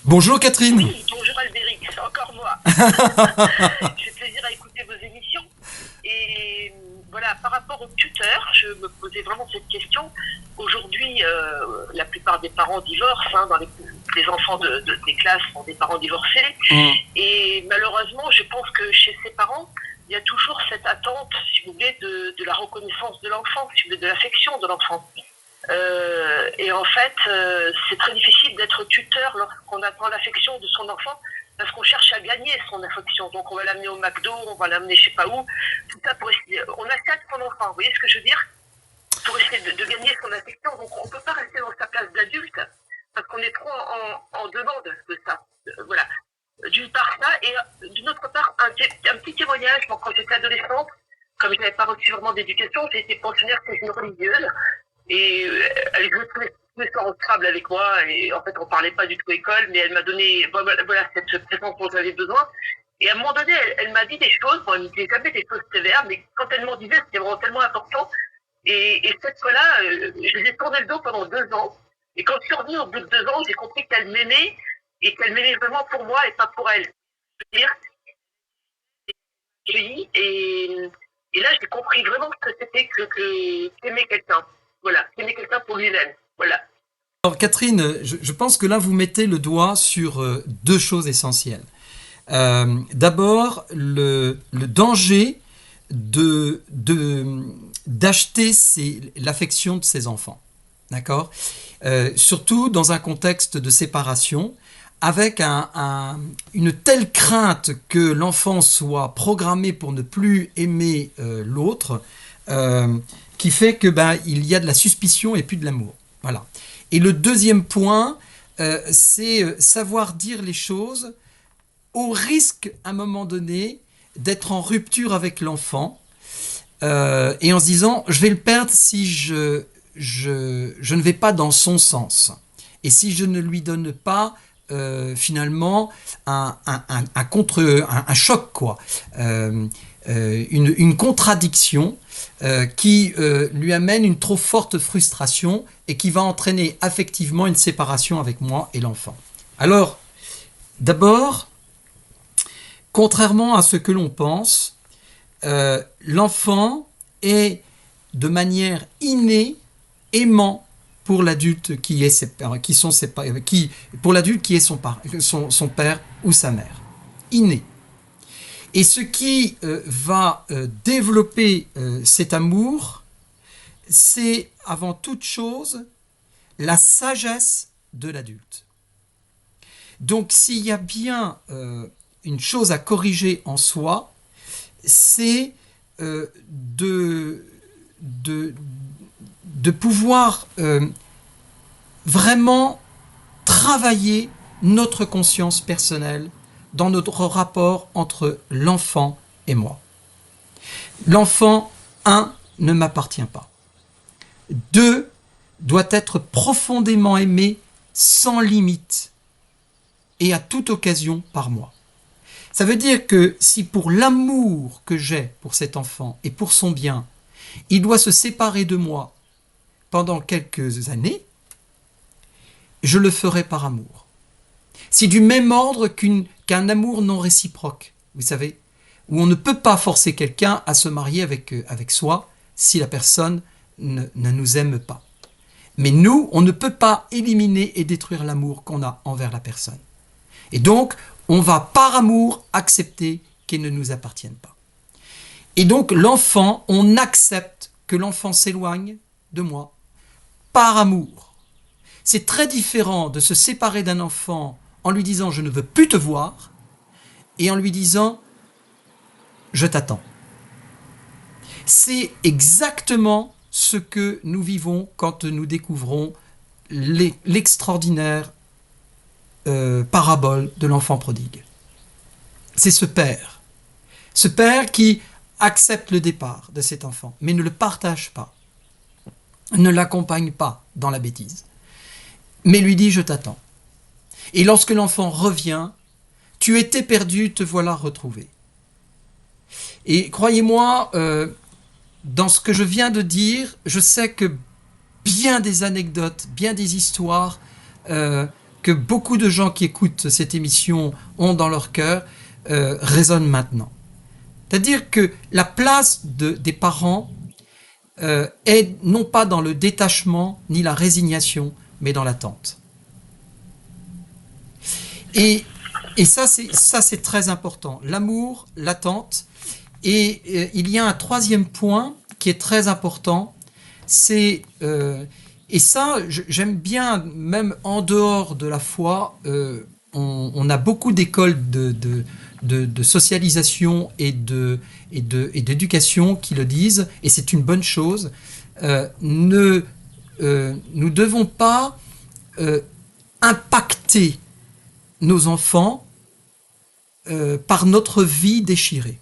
Bonjour Catherine. Oui, bonjour Albéric, c'est encore moi. J'ai plaisir à écouter vos émissions. Et voilà, par rapport aux tuteurs, je me posais vraiment cette question. Aujourd'hui, la plupart des parents divorcent, hein, les enfants des classes sont des parents divorcés. Et malheureusement, je pense que chez ces parents, il y a toujours cette attente, si vous voulez, de la reconnaissance de l'enfant, si vous voulez, de l'affection de l'enfant. Et en fait, c'est très difficile d'être tuteur lorsqu'on attend l'affection de son enfant, parce qu'on cherche à gagner son affection. Donc on va l'amener au McDo, on va l'amener je sais pas où, tout ça pour essayer. On accate son enfant, vous voyez ce que je veux dire? Pour essayer de gagner son affection. Donc on peut pas rester dans sa place d'adulte, parce qu'on est trop en demande de ça. Voilà. D'une part ça, et d'une autre part, un petit témoignage. Bon, quand j'étais adolescente, comme je n'avais pas reçu vraiment d'éducation, j'ai été pensionnaire chez une religieuse. Et elle jouait tous les soirs au Scrabble avec moi, et en fait on parlait pas du tout école, mais elle m'a donné voilà cette présence dont j'avais besoin. Et à un moment donné, elle m'a dit des choses, bon, elle ne me disait jamais des choses sévères, mais quand elle m'en disait, c'était vraiment tellement important. Et cette fois-là, je lui ai tourné le dos pendant 2 ans. Et quand je suis revenue au bout de 2 ans, j'ai compris qu'elle m'aimait, et qu'elle m'aimait vraiment pour moi et pas pour elle. Je veux dire, et là j'ai compris vraiment ce que c'était qu'aimer quelqu'un. Voilà, aimer quelqu'un pour lui-même. Voilà. Alors Catherine, je pense que là vous mettez le doigt sur deux choses essentielles. D'abord, le danger d'acheter l'affection de ses enfants. D'accord. Surtout dans un contexte de séparation, avec une telle crainte que l'enfant soit programmé pour ne plus aimer l'autre, qui fait que il y a de la suspicion et plus de l'amour. Voilà. Et le deuxième point, c'est savoir dire les choses au risque, à un moment donné, d'être en rupture avec l'enfant et en se disant, je vais le perdre si je ne vais pas dans son sens. Et si je ne lui donne pas finalement un choc, quoi. Une contradiction qui lui amène une trop forte frustration et qui va entraîner affectivement une séparation avec moi et l'enfant. Alors, d'abord, contrairement à ce que l'on pense, l'enfant est de manière innée aimant pour l'adulte qui est pour l'adulte qui est son père ou sa mère. Inné. Et ce qui va développer cet amour, c'est avant toute chose la sagesse de l'adulte. Donc s'il y a bien une chose à corriger en soi, c'est de pouvoir vraiment travailler notre conscience personnelle dans notre rapport entre l'enfant et moi. L'enfant, 1, ne m'appartient pas. 2, doit être profondément aimé sans limite et à toute occasion par moi. Ça veut dire que si pour l'amour que j'ai pour cet enfant et pour son bien, il doit se séparer de moi pendant quelques années, je le ferai par amour. C'est du même ordre qu'un amour non réciproque, vous savez, où on ne peut pas forcer quelqu'un à se marier avec soi si la personne ne nous aime pas. Mais nous, on ne peut pas éliminer et détruire l'amour qu'on a envers la personne. Et donc, on va par amour accepter qu'il ne nous appartienne pas. Et donc, l'enfant, on accepte que l'enfant s'éloigne de moi par amour. C'est très différent de se séparer d'un enfant en lui disant « je ne veux plus te voir » et en lui disant « je t'attends ». C'est exactement ce que nous vivons quand nous découvrons l'extraordinaire parabole de l'enfant prodigue. C'est ce père qui accepte le départ de cet enfant, mais ne le partage pas, ne l'accompagne pas dans la bêtise, mais lui dit « je t'attends ». Et lorsque l'enfant revient, « tu étais perdu, te voilà retrouvé ». Et croyez-moi, dans ce que je viens de dire, je sais que bien des anecdotes, bien des histoires que beaucoup de gens qui écoutent cette émission ont dans leur cœur résonne maintenant. C'est-à-dire que la place des parents est non pas dans le détachement ni la résignation, mais dans l'attente. Et ça, c'est très important. L'amour, l'attente. Et il y a un troisième point qui est très important, c'est... et ça, j'aime bien, même en dehors de la foi, on a beaucoup d'écoles de socialisation et d'éducation qui le disent, et c'est une bonne chose. Nous ne devons pas impacter nos enfants par notre vie déchirée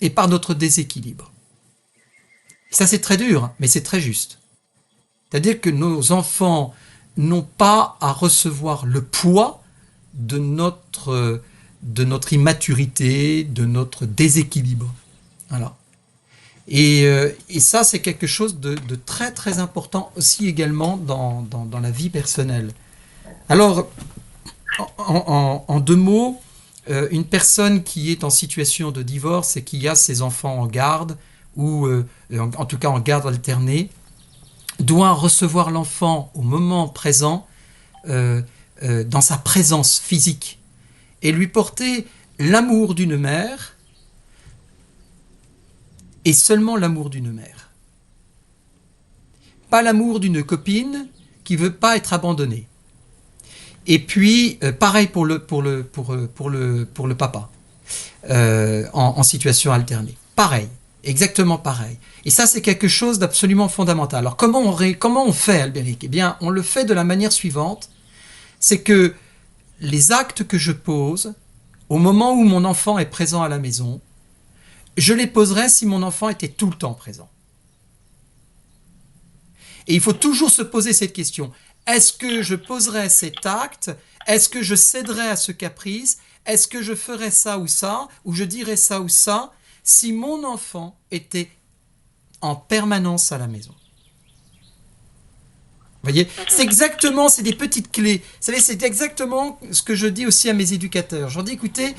et par notre déséquilibre. Ça, c'est très dur, mais c'est très juste. C'est-à-dire que nos enfants n'ont pas à recevoir le poids de notre immaturité, de notre déséquilibre. Voilà. Et ça, c'est quelque chose de très très important aussi également dans la vie personnelle. Alors, en deux mots, une personne qui est en situation de divorce et qui a ses enfants en garde, ou en tout cas en garde alternée, doit recevoir l'enfant au moment présent, dans sa présence physique, et lui porter l'amour d'une mère, et seulement l'amour d'une mère. Pas l'amour d'une copine qui ne veut pas être abandonnée. Et puis, pareil pour le papa, en situation alternée. Pareil, exactement pareil. Et ça, c'est quelque chose d'absolument fondamental. Alors, comment on fait, Albéric ? Eh bien, on le fait de la manière suivante, c'est que les actes que je pose, au moment où mon enfant est présent à la maison, je les poserais si mon enfant était tout le temps présent. Et il faut toujours se poser cette question. Est-ce que je poserais cet acte ? Est-ce que je céderais à ce caprice ? Est-ce que je ferais ça ou ça ? Ou je dirais ça ou ça ? Si mon enfant était en permanence à la maison. Vous voyez ? C'est des petites clés. Vous savez, c'est exactement ce que je dis aussi à mes éducateurs. Je leur dis, écoutez,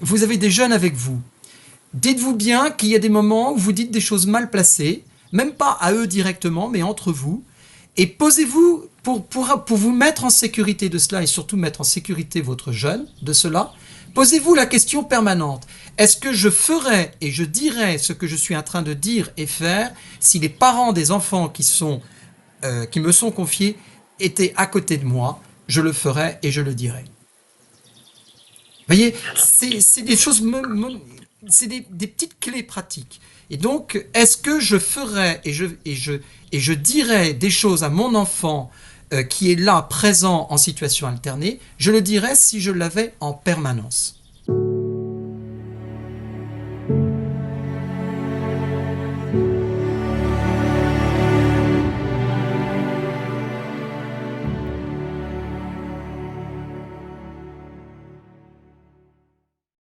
vous avez des jeunes avec vous. Dites-vous bien qu'il y a des moments où vous dites des choses mal placées, même pas à eux directement, mais entre vous, et posez-vous, pour vous mettre en sécurité de cela, et surtout mettre en sécurité votre jeune de cela, posez-vous la question permanente. Est-ce que je ferais et je dirais ce que je suis en train de dire et faire si les parents des enfants qui me sont confiés étaient à côté de moi? Je le ferais et je le dirais. Vous voyez, c'est des choses... C'est des petites clés pratiques. Et donc, est-ce que je ferais et je dirais des choses à mon enfant qui est là, présent en situation alternée? Je le dirais si je l'avais en permanence.